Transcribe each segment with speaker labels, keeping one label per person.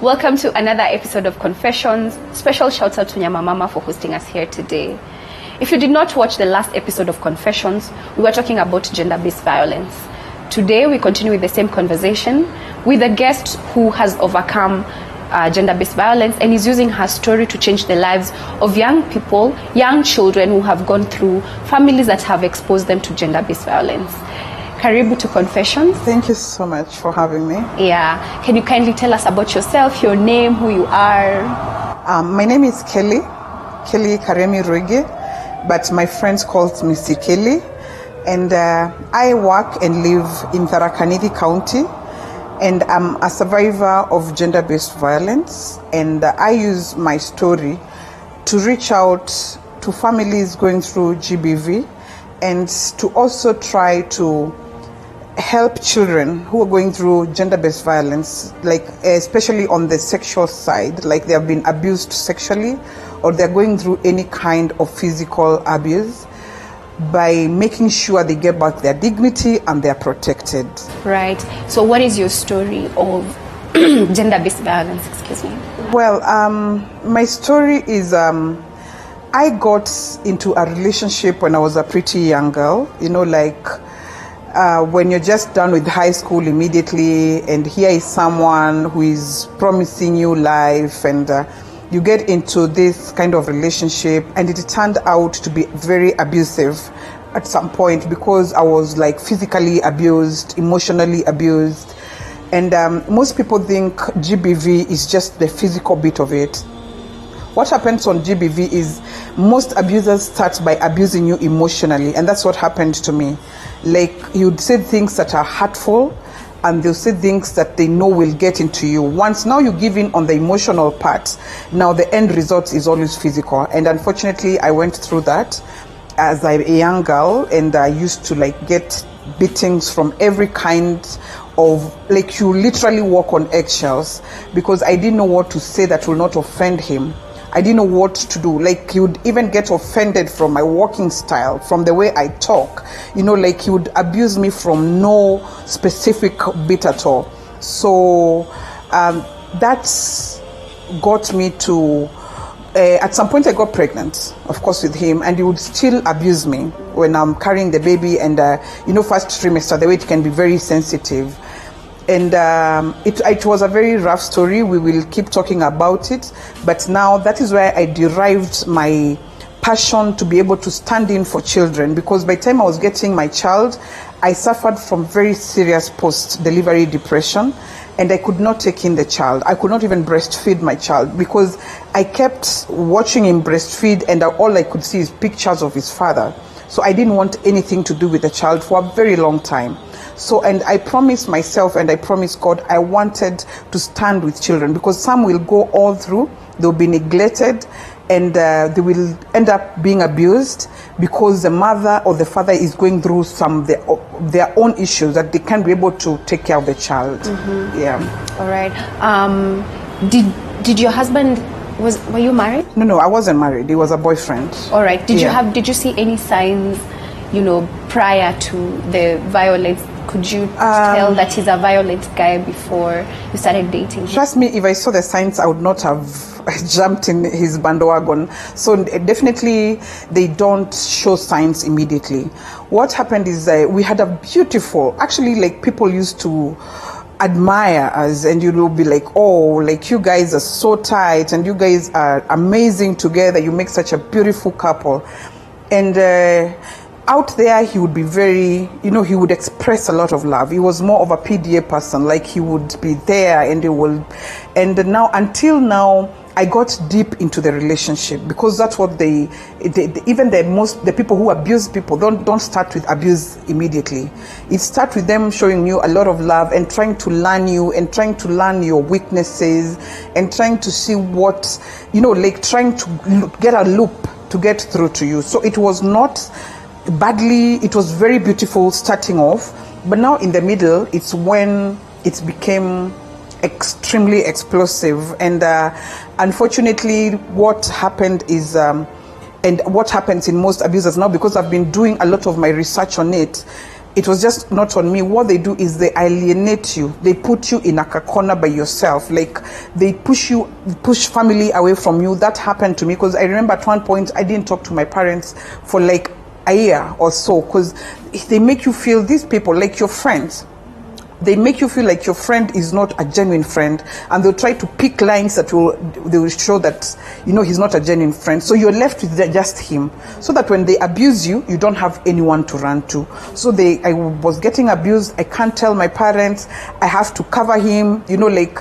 Speaker 1: Welcome to another episode of Confessions. Special shout out to Nyama Mama for hosting us here today. If you did not watch the last episode of Confessions, we were talking about gender-based violence. Today we continue with the same conversation with a guest who has overcome gender-based violence and is using her story to change the lives of young people, young children who have gone through families that have exposed them to gender-based violence. Karibu to Confessions.
Speaker 2: Thank you so much for having me.
Speaker 1: Yeah. Can you kindly tell us about yourself, your name, who you are?
Speaker 2: My name is Kelly Karemi Ruige, but my friends called me C. Kelly. And I work and live in Tharaka Nithi County. And I'm a survivor of gender-based violence. And I use my story to reach out to families going through GBV and to also try to help children who are going through gender-based violence, like especially on the sexual side, like they have been abused sexually or they're going through any kind of physical abuse, by making sure they get back their dignity and they're protected.
Speaker 1: Right. So what is your story of gender-based violence? Excuse me.
Speaker 2: Well, my story is I got into a relationship when I was a pretty young girl, when you're just done with high school immediately, and here is someone who is promising you life, and you get into this kind of relationship, and it turned out to be very abusive at some point because I was like physically abused, emotionally abused, and most people think GBV is just the physical bit of it. What happens on GBV is most abusers start by abusing you emotionally, and that's what happened to me. Like, you'd say things that are hurtful, and they'll say things that they know will get into you. Once now you give in on the emotional part, now the end result is always physical. And unfortunately, I went through that as a young girl, and I used to get beatings from every kind of, you literally walk on eggshells, because I didn't know what to say that will not offend him. I didn't know what to do. He would even get offended from my walking style, from the way I talk. He would abuse me from no specific bit at all. So that's got me to, at some point I got pregnant, of course, with him, and he would still abuse me when I'm carrying the baby. And, first trimester, the way it can be very sensitive. And it was a very rough story. We will keep talking about it. But now that is where I derived my passion to be able to stand in for children. Because by the time I was getting my child, I suffered from very serious post-delivery depression. And I could not take in the child. I could not even breastfeed my child because I kept watching him breastfeed, and all I could see is pictures of his father. So I didn't want anything to do with the child for a very long time. So, and I promised myself and I promised God I wanted to stand with children, because some will go all through, they'll be neglected, and they will end up being abused because the mother or the father is going through some of their own issues that they can't be able to take care of the child. Mm-hmm. Yeah.
Speaker 1: All right. Did your husband, were you married?
Speaker 2: No, I wasn't married. He was a boyfriend.
Speaker 1: All right. Did you see any signs, prior to the violence? Could you tell that he's a violent guy before you started dating him?
Speaker 2: Trust me, if I saw the signs, I would not have jumped in his bandwagon. So definitely, they don't show signs immediately. What happened is we had a beautiful, actually, people used to admire us, and you will be like, oh, you guys are so tight, and you guys are amazing together. You make such a beautiful couple. And out there, he would be very, he would express a lot of love. He was more of a PDA person, he would be there, and until now, I got deep into the relationship, because that's what even the people who abuse people don't start with abuse immediately. It starts with them showing you a lot of love and trying to learn you and trying to learn your weaknesses and trying to see what, trying to get a loop to get through to you. So it was not badly, it was very beautiful starting off, but now in the middle, it's when it became extremely explosive. And unfortunately, what happened is, and what happens in most abusers now, because I've been doing a lot of my research on it, it was just not on me. What they do is they alienate you. They put you in a corner by yourself. Like, they push family away from you. That happened to me, because I remember at one point I didn't talk to my parents for like a year or so, because they make you feel, these people, like your friends, they make you feel like your friend is not a genuine friend, and they'll try to pick lines that they will show that, you know, he's not a genuine friend. So you're left with just him, so that when they abuse you, you don't have anyone to run to. So I was getting abused. I can't tell my parents. I have to cover him. You know, like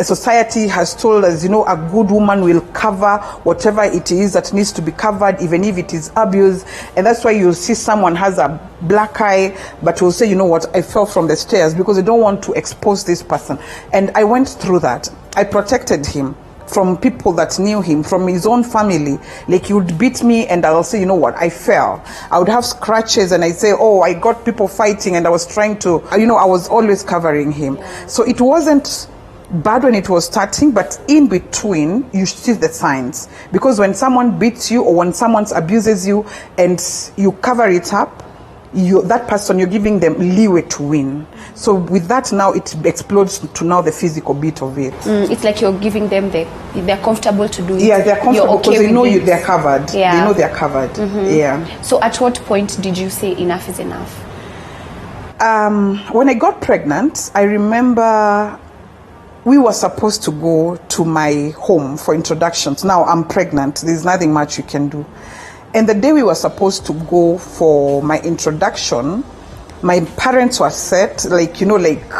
Speaker 2: society has told us, you know, a good woman will cover whatever it is that needs to be covered, even if it is abuse. And that's why you'll see someone has a black eye, but will say, you know what, I fell from the stairs, because they don't want to expose this person. And I went through that. I protected him from people that knew him, from his own family. Like, he would beat me and I'll say, you know what, I fell. I would have scratches and I say, oh, I got people fighting and I was trying to, you know, I was always covering him. So it wasn't bad when it was starting, but in between you see the signs, because when someone beats you or when someone abuses you and you cover it up, that person, you're giving them leeway to win. So with that, now it explodes to now the physical bit of it.
Speaker 1: It's like you're giving them they're comfortable to do it.
Speaker 2: Yeah, they're comfortable because they know they're covered.
Speaker 1: Yeah.
Speaker 2: They know they're covered. Yeah.
Speaker 1: So at what point did you say enough is enough?
Speaker 2: When I got pregnant, I remember we were supposed to go to my home for introductions. Now I'm pregnant. There's nothing much you can do. And the day we were supposed to go for my introduction, my parents were set, like, you know, like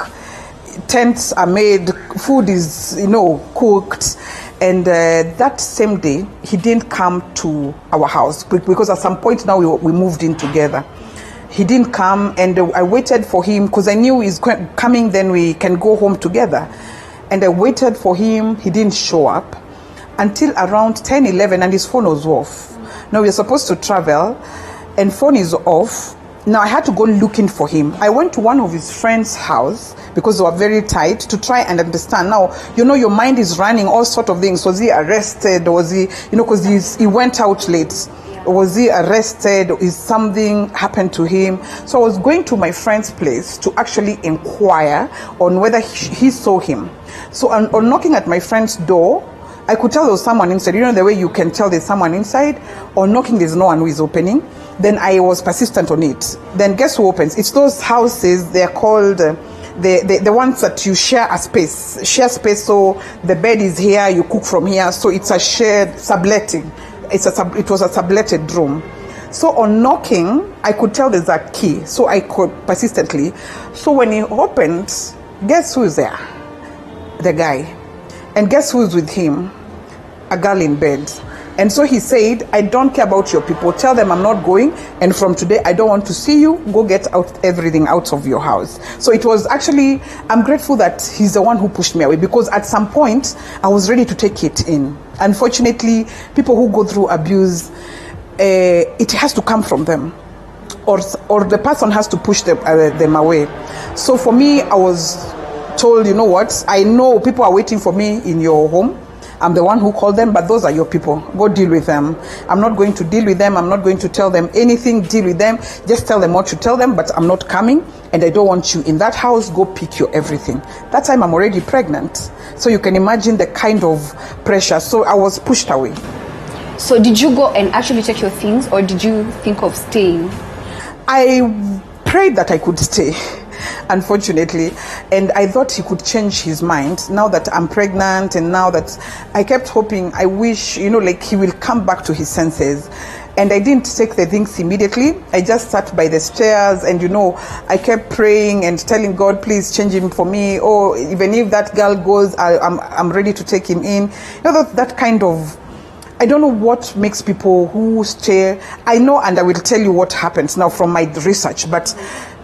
Speaker 2: tents are made, food is, you know, cooked. And that same day, he didn't come to our house, because at some point now we moved in together. He didn't come, and I waited for him, because I knew he's coming, then we can go home together. And I waited for him. He didn't show up until around 10, 11, and his phone was off. Now we're supposed to travel and phone is off. Now I had to go looking for him. I went to one of his friend's house, because they were very tight, to try and understand. Now, you know, your mind is running all sort of things. Was he arrested? Was he, you know, because he went out late. Was he arrested? Is something happened to him? So I was going to my friend's place to actually inquire on whether he saw him. So on knocking at my friend's door, I could tell there was someone inside. You know the way you can tell there's someone inside? Or knocking, there's no one who is opening. Then I was persistent on it. Then guess who opens? It's those houses, they're called, the ones that you share a space. Share space, so the bed is here, you cook from here. So it's a shared subletting. It was a subletted room. So on knocking, I could tell there's a key. So I called persistently. So when he opened, guess who's there? The guy. And guess who's with him? A girl in bed. And so he said, I don't care about your people. Tell them I'm not going. And from today, I don't want to see you. Go get out everything out of your house. So it was actually, I'm grateful that he's the one who pushed me away, because at some point, I was ready to take it in. Unfortunately, people who go through abuse, it has to come from them. Or the person has to push them away. So for me, I was told, you know what, I know people are waiting for me in your home. I'm the one who called them, but those are your people. Go deal with them. I'm not going to deal with them. I'm not going to tell them anything. Deal with them. Just tell them what you tell them, but I'm not coming, and I don't want you in that house. Go pick your everything. That time I'm already pregnant. So you can imagine the kind of pressure. So I was pushed away.
Speaker 1: So did you go and actually take your things, or did you think of staying?
Speaker 2: I prayed that I could stay, unfortunately, and I thought he could change his mind now that I'm pregnant, and now that I kept hoping, I wish, you know, like he will come back to his senses. And I didn't take the things immediately. I just sat by the stairs, and, you know, I kept praying and telling God, please change him for me. Or even if that girl goes, I'm ready to take him in. You know, that kind of, I don't know what makes people who stay. I know, and I will tell you what happens now from my research. But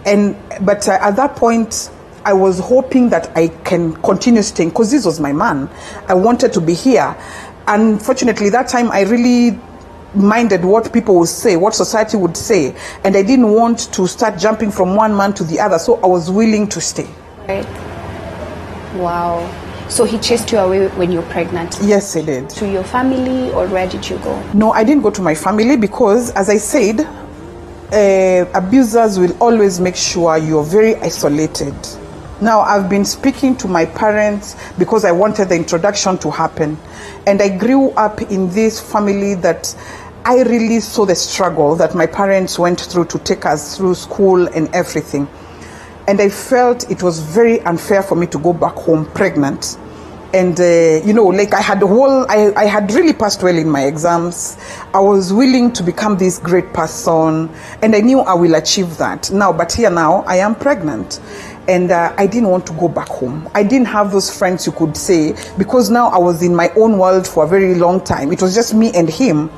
Speaker 2: at that point, I was hoping that I can continue staying, because this was my man. I wanted to be here. Unfortunately, that time I really minded what people would say, what society would say, and I didn't want to start jumping from one man to the other. So I was willing to stay.
Speaker 1: Right. Wow. So he chased you away when you were pregnant?
Speaker 2: Yes, he did.
Speaker 1: To your family, or where did you go?
Speaker 2: No, I didn't go to my family, because, as I said, abusers will always make sure you're very isolated. Now, I've been speaking to my parents because I wanted the introduction to happen. And I grew up in this family that I really saw the struggle that my parents went through to take us through school and everything. And I felt it was very unfair for me to go back home pregnant. And, like I had really passed well in my exams. I was willing to become this great person. And I knew I will achieve that. But here now, I am pregnant. And I didn't want to go back home. I didn't have those friends, you could say, because now I was in my own world for a very long time. It was just me and him.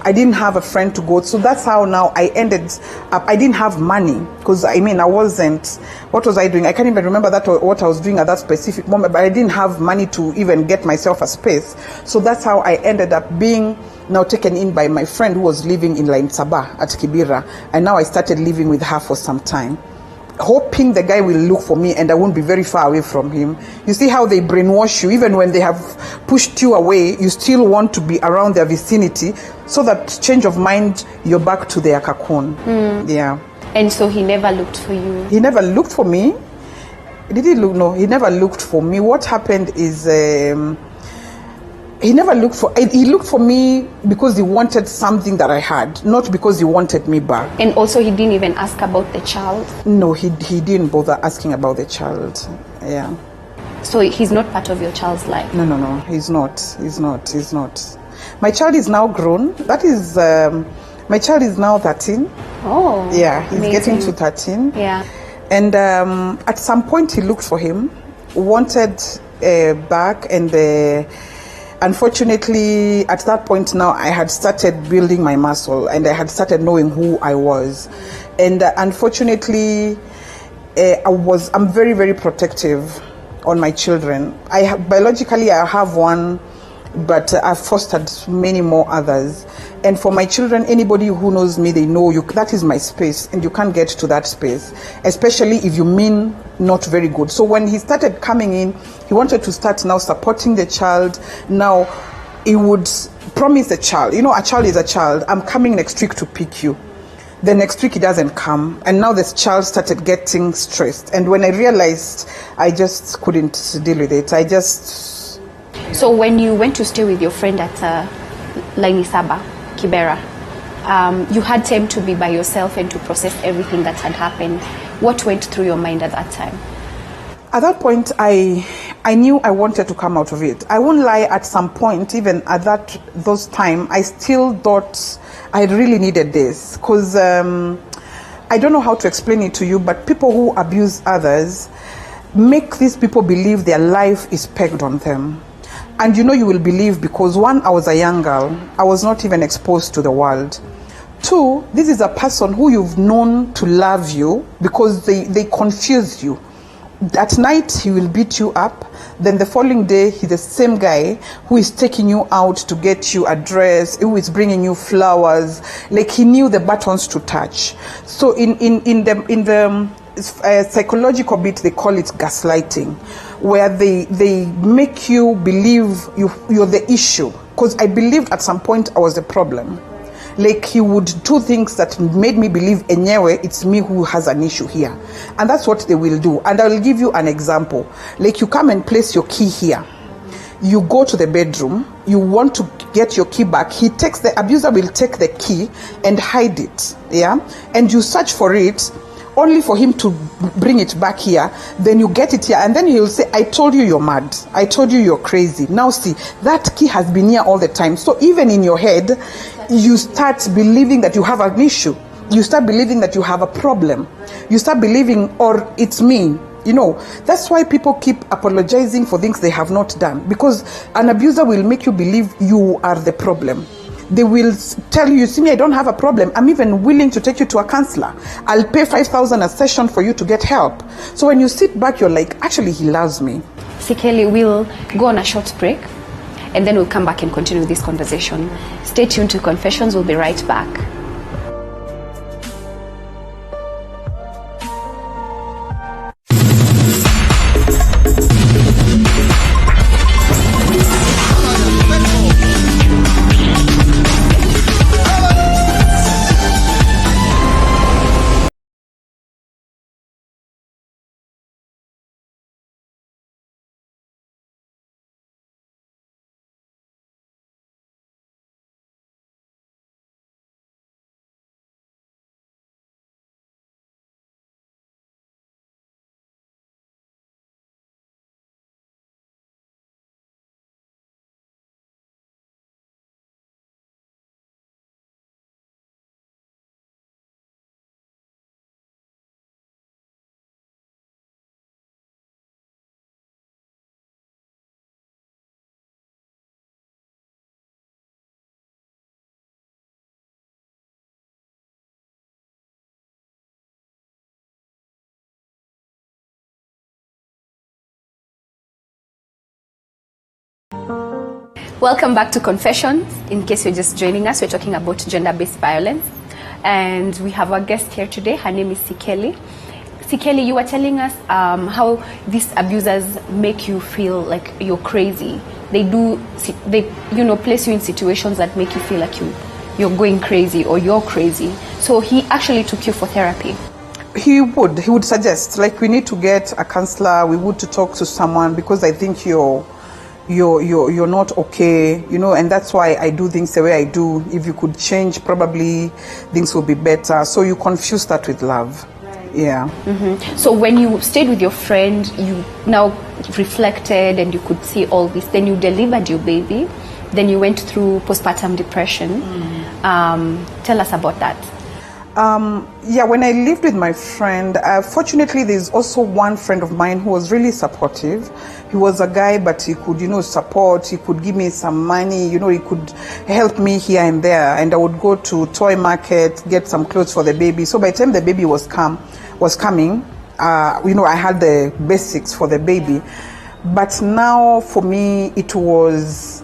Speaker 2: I didn't have a friend to go. So that's how now I ended up, I didn't have money. Because what was I doing? I can't even remember what I was doing at that specific moment, but I didn't have money to even get myself a space. So that's how I ended up being now taken in by my friend who was living in Lain Sabah at Kibera. And now I started living with her for some time, hoping the guy will look for me and I won't be very far away from him. You see how they brainwash you. Even when they have pushed you away, you still want to be around their vicinity, so that change of mind, you're back to their cocoon. Yeah.
Speaker 1: And so he never looked for you?
Speaker 2: He never looked for me. Did he look? No, he never looked for me. What happened is he looked for me because he wanted something that I had, not because he wanted me back.
Speaker 1: And also he didn't even ask about the child?
Speaker 2: No, he didn't bother asking about the child. Yeah.
Speaker 1: So he's not part of your child's life?
Speaker 2: No, he's not. My child is now grown. That is, my child is now 13.
Speaker 1: Oh,
Speaker 2: yeah, he's
Speaker 1: amazing.
Speaker 2: Getting to 13.
Speaker 1: Yeah.
Speaker 2: And at some point he looked for him, wanted back, and unfortunately, at that point now, I had started building my muscle and I had started knowing who I was. And unfortunately, I'm very, very protective on my children. Biologically, I have one, but I've fostered many more others. And for my children, anybody who knows me, they know that is my space, and you can't get to that space, especially if you mean not very good. So when he started coming in, he wanted to start now supporting the child. Now, he would promise the child, a child is a child. I'm coming next week to pick you. The next week he doesn't come, and now this child started getting stressed. And when I realized, I just couldn't deal with it.
Speaker 1: So when you went to stay with your friend at Lainisaba, Kibera, you had time to be by yourself and to process everything that had happened. What went through your mind at that time?
Speaker 2: At that point, I knew I wanted to come out of it. I won't lie, at some point, even at those time, I still thought I really needed this. Because I don't know how to explain it to you, but people who abuse others make these people believe their life is pegged on them. And you will believe, because one, I was a young girl. I was not even exposed to the world. Two, this is a person who you've known to love you, because they confuse you. At night, he will beat you up. Then the following day, he's the same guy who is taking you out to get you a dress, who is bringing you flowers. Like, he knew the buttons to touch. So in the psychological bit, they call it gaslighting, where they make you believe you're the issue. Because I believed at some point I was the problem. Like, he would do things that made me believe, anyway, it's me who has an issue here. And that's what they will do. And I will give you an example. Like, you come and place your key here. You go to the bedroom. You want to get your key back. The abuser will take the key and hide it. Yeah. And you search for it, only for him to bring it back here. Then you get it here, and then he'll say, I told you you're mad. I told you you're crazy. Now see, that key has been here all the time. So even in your head, you start believing that you have an issue. You start believing that you have a problem. You start believing, or it's me. That's why people keep apologizing for things they have not done. Because an abuser will make you believe you are the problem. They will tell you, see me, I don't have a problem. I'm even willing to take you to a counselor. I'll pay 5,000 a session for you to get help. So when you sit back, you're like, actually, he loves me.
Speaker 1: Sikeli, we'll go on a short break, and then we'll come back and continue this conversation. Stay tuned to Confessions. We'll be right back. Welcome back to Confessions. In case you're just joining us, we're talking about gender-based violence. And we have our guest here today. Her name is Sikeli. Sikeli, you were telling us how these abusers make you feel like you're crazy. They place you in situations that make you feel like you're going crazy or you're crazy. So he actually took you for therapy.
Speaker 2: He would suggest, like, we need to get a counselor, we would to talk to someone because I think you're not okay, and that's why I do things the way I do. If you could change, probably things will be better. So you confuse that with love. Right. Yeah.
Speaker 1: Mm-hmm. So when you stayed with your friend, you now reflected and you could see all this, then you delivered your baby, then you went through postpartum depression. Tell us about that.
Speaker 2: When I lived with my friend, fortunately there's also one friend of mine who was really supportive. He was a guy, but he could, support, he could give me some money, he could help me here and there, and I would go to toy market, get some clothes for the baby. So by the time the baby was coming, I had the basics for the baby. But now for me, it was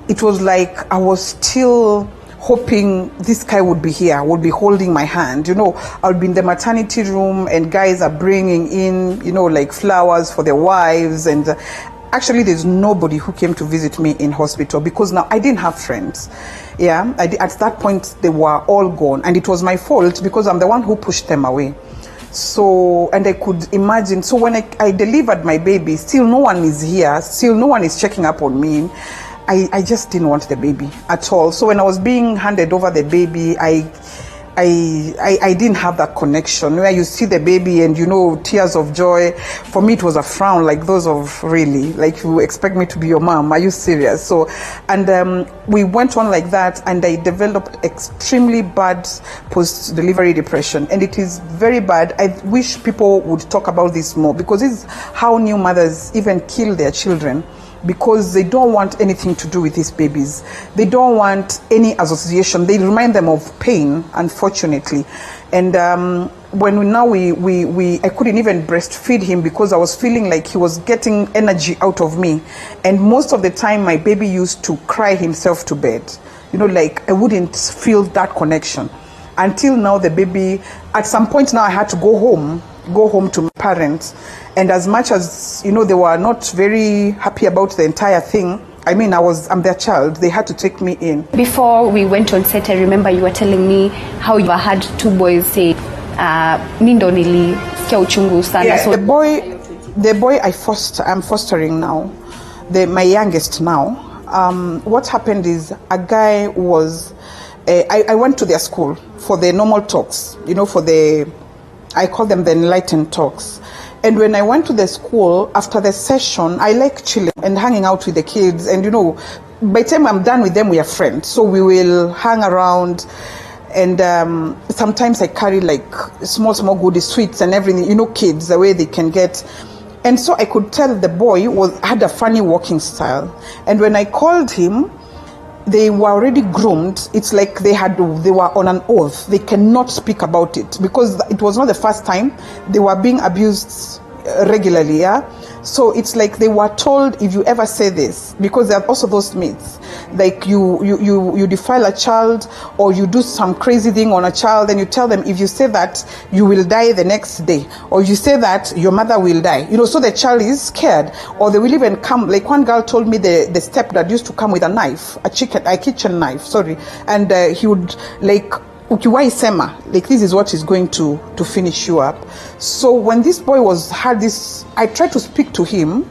Speaker 2: like I was still hoping this guy would be here, would be holding my hand. I'll be in the maternity room and guys are bringing in, like flowers for their wives. And actually there's nobody who came to visit me in hospital because now I didn't have friends. Yeah, at that point they were all gone and it was my fault because I'm the one who pushed them away. So, and I could imagine, so when I delivered my baby, still no one is here, still no one is checking up on me. I just didn't want the baby at all. So when I was being handed over the baby, I didn't have that connection where you see the baby and tears of joy. For me it was a frown, like those of really, like you expect me to be your mom, are you serious? So, and we went on like that and I developed extremely bad post-delivery depression, and it is very bad. I wish people would talk about this more because this is how new mothers even kill their children, because they don't want anything to do with these babies. They don't want any association. They remind them of pain, unfortunately. And when I couldn't even breastfeed him because I was feeling like he was getting energy out of me. And most of the time, my baby used to cry himself to bed. Like I wouldn't feel that connection. Until now, the baby, at some point now I had to go home to my parents. And as much as, they were not very happy about the entire thing, I'm their child. They had to take me in.
Speaker 1: Before we went on set, I remember you were telling me how you had two boys say, Mindo nilisikia uchungu sana.
Speaker 2: Yeah, so the boy I'm fostering now, my youngest now, what happened is a guy was, I went to their school for the normal talks, I call them the enlightened talks. And when I went to the school, after the session, I like chilling and hanging out with the kids. And, by the time I'm done with them, we are friends. So we will hang around. And sometimes I carry like small goodies, sweets and everything, kids, the way they can get. And so I could tell the boy had a funny walking style. And when I called him, they were already groomed. It's like they were on an oath. They cannot speak about it because it was not the first time they were being abused regularly. Yeah. So it's like they were told, if you ever say this, because there are also those myths, like you defile a child or you do some crazy thing on a child, and you tell them, if you say that, you will die the next day, or you say that, your mother will die. So the child is scared, or they will even come. Like one girl told me the stepdad used to come with a knife, a kitchen knife, sorry, and he would like, ukiwai sema, like this is what is going to finish you up. So when this boy had this, I tried to speak to him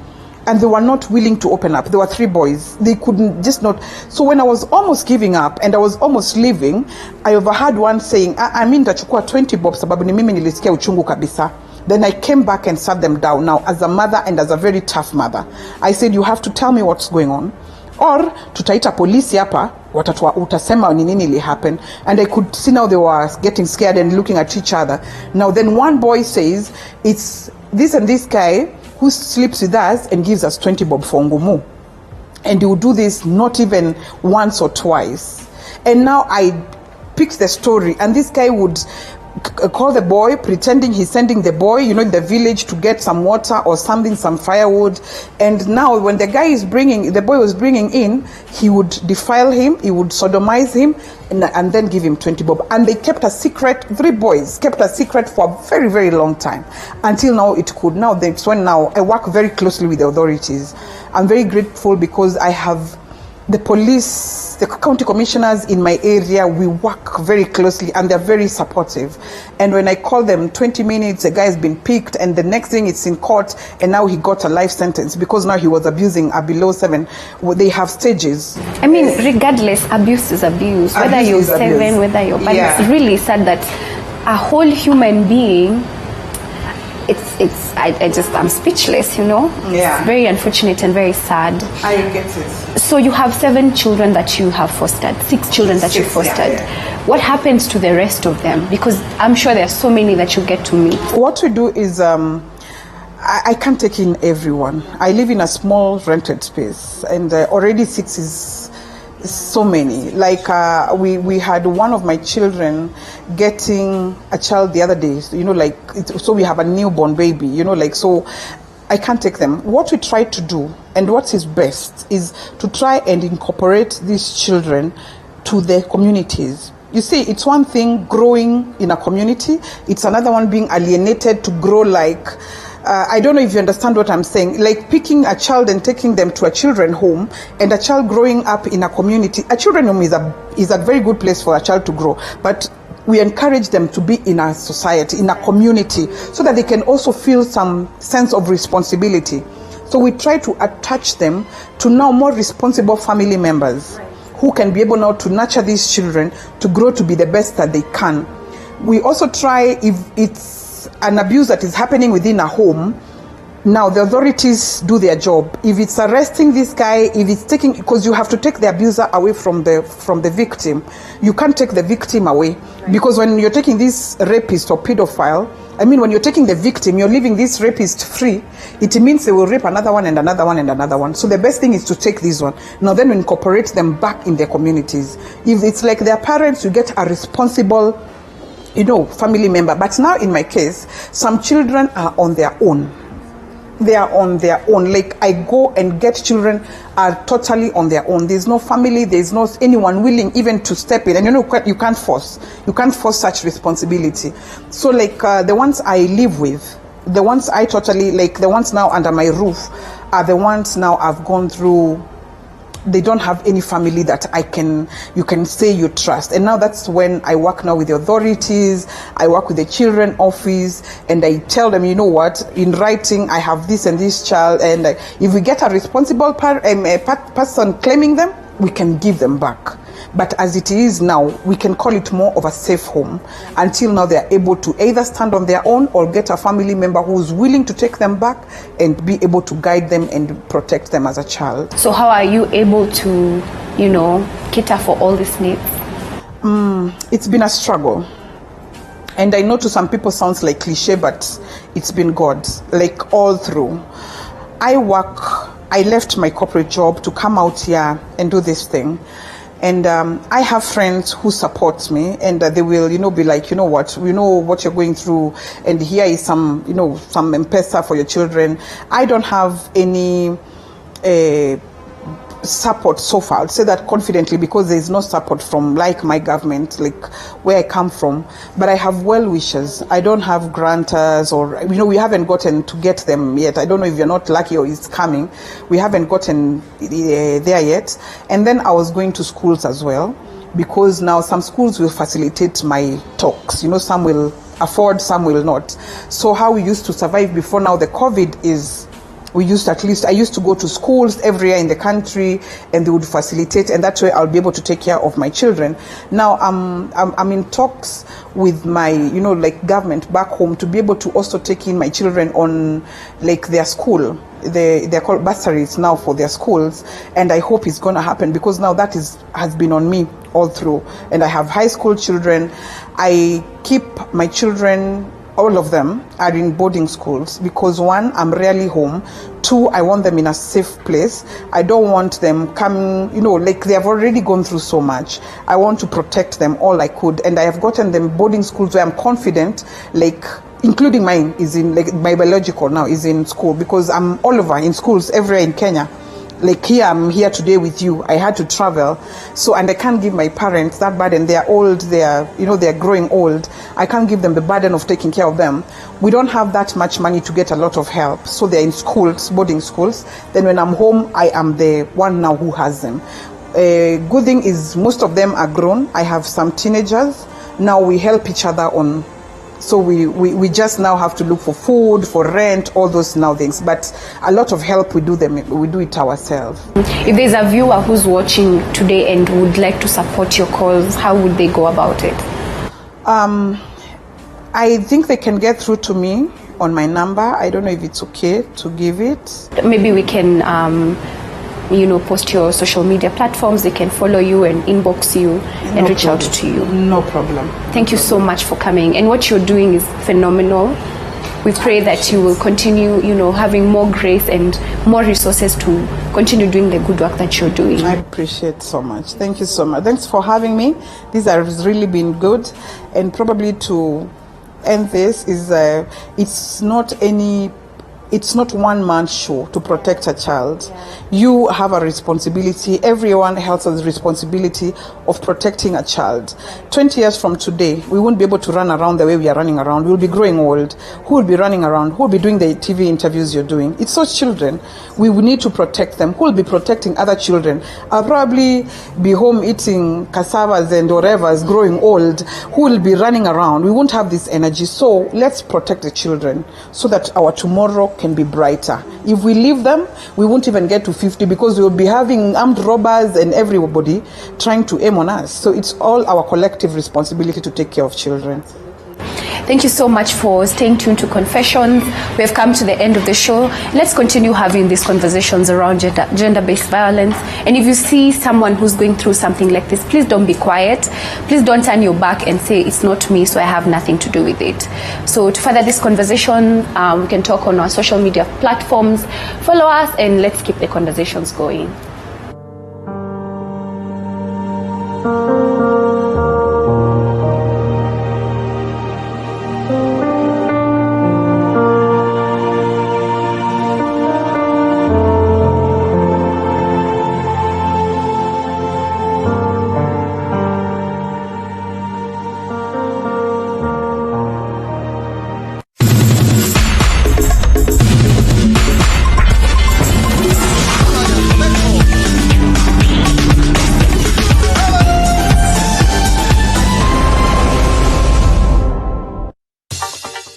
Speaker 2: and they were not willing to open up. There were 3 boys. They couldn't just not. So when I was almost giving up and I was almost leaving, I overheard one saying, nitachukua 20 bob sababu ni mimi nilisikia uchungu kabisa. Then I came back and sat them down. Now, as a mother and as a very tough mother, I said, you have to tell me what's going on, or tutaita polisi hapa, utasema ni nini happen. And I could see now they were getting scared and looking at each other. Now then one boy says, it's this and this guy who sleeps with us and gives us 20 bob for ngumu. And he would do this not even once or twice. And now I picked the story, and this guy would call the boy, pretending he's sending the boy, in the village to get some water or something, some firewood. And now when the boy was bringing in, he would defile him, he would sodomize him, and then give him 20 bob. And they kept a secret, 3 boys kept a secret for a very, very long time. Until now it could. Now that's when now I work very closely with the authorities. I'm very grateful because I have the police, the county commissioners in my area. We work very closely and they're very supportive. And when I call them, 20 minutes, the guy's been picked, and the next thing it's in court, and now he got a life sentence because now he was abusing a below 7. They have stages.
Speaker 1: I mean, regardless, abuse is abuse. Whether
Speaker 2: Abuse
Speaker 1: you're
Speaker 2: is
Speaker 1: 7,
Speaker 2: abuse.
Speaker 1: whether you're... But
Speaker 2: Yeah.
Speaker 1: it's really sad that a whole human being... I'm speechless,
Speaker 2: Yeah.
Speaker 1: It's very unfortunate and very sad.
Speaker 2: I get it.
Speaker 1: So you have 7 children that you have fostered, 6 children that you
Speaker 2: 6,
Speaker 1: fostered.
Speaker 2: yeah.
Speaker 1: What happens to the rest of them? Because I'm sure there are so many that you get to meet.
Speaker 2: What we do is, I can't take in everyone. I live in a small rented space, and already 6 is so many. Like we had one of my children getting a child the other day, so we have a newborn baby, so I can't take them. What we try to do, and what is best, is to try and incorporate these children to their communities. You see, it's one thing growing in a community, it's another one being alienated to grow like... I don't know if you understand what I'm saying. Like picking a child and taking them to a children home, and a child growing up in a community. A children home is a very good place for a child to grow, but we encourage them to be in a society, in a community, so that they can also feel some sense of responsibility. So we try to attach them to now more responsible family members who can be able now to nurture these children to grow to be the best that they can. We also try, if it's an abuse that is happening within a home, now the authorities do their job. If it's arresting this guy, if it's taking, because you have to take the abuser away from the victim. You can't take the victim away, because when you're taking this rapist or pedophile, when you're taking the victim, you're leaving this rapist free. It means they will rape another one and another one and another one. So the best thing is to take this one. Now then incorporate them back in their communities. If it's like their parents, you get a responsible family member. But now in my case, some children are on their own. They are on their own. Like I go and get children are totally on their own. There's no family, there's no anyone willing even to step in. And you can't force such responsibility. So like the ones I live with, the ones I totally, like the ones now under my roof, are the ones now I've gone through. They don't have any family that you can say you trust. And now that's when I work now with the authorities. I work with the children office, and I tell them, in writing, I have this and this child, and if we get a responsible person claiming them, we can give them back. But as it is now, we can call it more of a safe home until now they are able to either stand on their own or get a family member who's willing to take them back and be able to guide them and protect them as a child.
Speaker 1: So how are you able to, cater for all these needs?
Speaker 2: It's been a struggle. And I know to some people sounds like cliche, but it's been God, like all through. I left my corporate job to come out here and do this thing. And I have friends who support me, and they will, be like, we know what you're going through, and here is some, some M-Pesa for your children. I don't have any support so far. I'll say that confidently, because there is no support from like my government, like where I come from. But I have well wishers. I don't have grantors, or we haven't gotten to get them yet. I don't know if you're not lucky or it's coming. We haven't gotten there yet. And then I was going to schools as well, because now some schools will facilitate my talks. Some will afford, some will not. So how we used to survive before now the COVID is, I used to go to schools everywhere in the country, and they would facilitate, and that way I'll be able to take care of my children. Now I'm in talks with my, government back home to be able to also take in my children on like their school. They're called bursaries now for their schools, and I hope it's going to happen, because now that has been on me all through. And I have high school children. I keep my children all of them are in boarding schools because one, I'm rarely home. Two, I want them in a safe place. I don't want them coming, like they have already gone through so much. I want to protect them all I could. And I have gotten them boarding schools where I'm confident, like including mine is in, like my biological now is in school because I'm all over in schools everywhere in Kenya. Like here, I'm here today with you. I had to travel. So, and I can't give my parents that burden. They are old. They're growing old. I can't give them the burden of taking care of them. We don't have that much money to get a lot of help. So they're in schools, boarding schools. Then when I'm home, I am the one now who has them. Good thing is most of them are grown. I have some teenagers. Now we help each other on. So we just now have to look for food, for rent, all those now things. But a lot of help we do it ourselves.
Speaker 1: If there's a viewer who's watching today and would like to support your cause, how would they go about it?
Speaker 2: I think they can get through to me on my number. I don't know if it's okay to give it.
Speaker 1: Maybe we can post your social media platforms. They can follow you and inbox you and reach out to you.
Speaker 2: No problem.
Speaker 1: Thank you so much for coming. And what you're doing is phenomenal. We pray that you will continue, having more grace and more resources to continue doing the good work that you're doing.
Speaker 2: I appreciate so much. Thank you so much. Thanks for having me. This has really been good. And probably to end this is it's not one man's show to protect a child. You have a responsibility. Everyone has a responsibility of protecting a child. 20 years from today, we won't be able to run around the way we are running around. We'll be growing old. Who will be running around? Who will be doing the TV interviews you're doing? It's those children. We will need to protect them. Who will be protecting other children? I'll probably be home eating cassavas and whatever is growing old. Who will be running around? We won't have this energy. So let's protect the children so that our tomorrow can be brighter. If we leave them, we won't even get to 50 because we will be having armed robbers and everybody trying to aim on us. So it's all our collective responsibility to take care of children.
Speaker 1: Thank you so much for staying tuned to Confessions. We have come to the end of the show. Let's continue having these conversations around gender-based violence. And if you see someone who's going through something like this, please don't be quiet. Please don't turn your back and say, it's not me, so I have nothing to do with it. So to further this conversation, we can talk on our social media platforms. Follow us and let's keep the conversations going.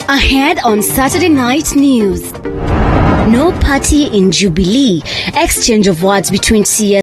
Speaker 3: Ahead on Saturday Night News. No party in Jubilee. Exchange of words between CS